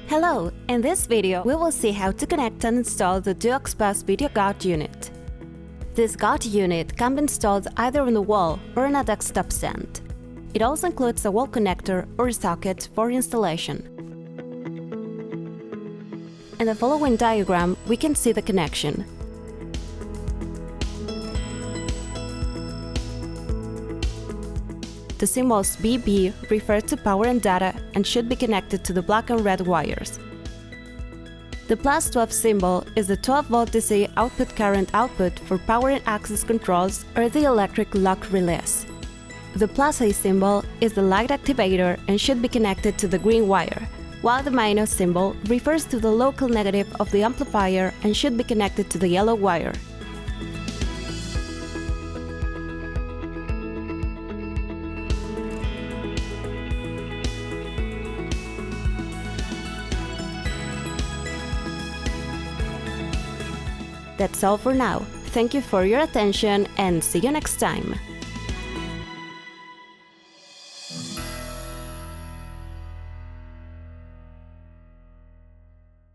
Hello! In this video, we will see how to connect and install the DUOX PLUS video guard unit. This guard unit can be installed either on the wall or on a desktop stand. It also includes a wall connector or socket for installation. In the following diagram, we can see the connection. The symbols BB refer to power and data and should be connected to the black and red wires. The plus 12 symbol is the 12-volt DC output current output for power and access controls or the electric lock release. The plus A symbol is the light activator and should be connected to the green wire, while the minus symbol refers to the local negative of the amplifier and should be connected to the yellow wire. That's all for now. Thank you for your attention and see you next time!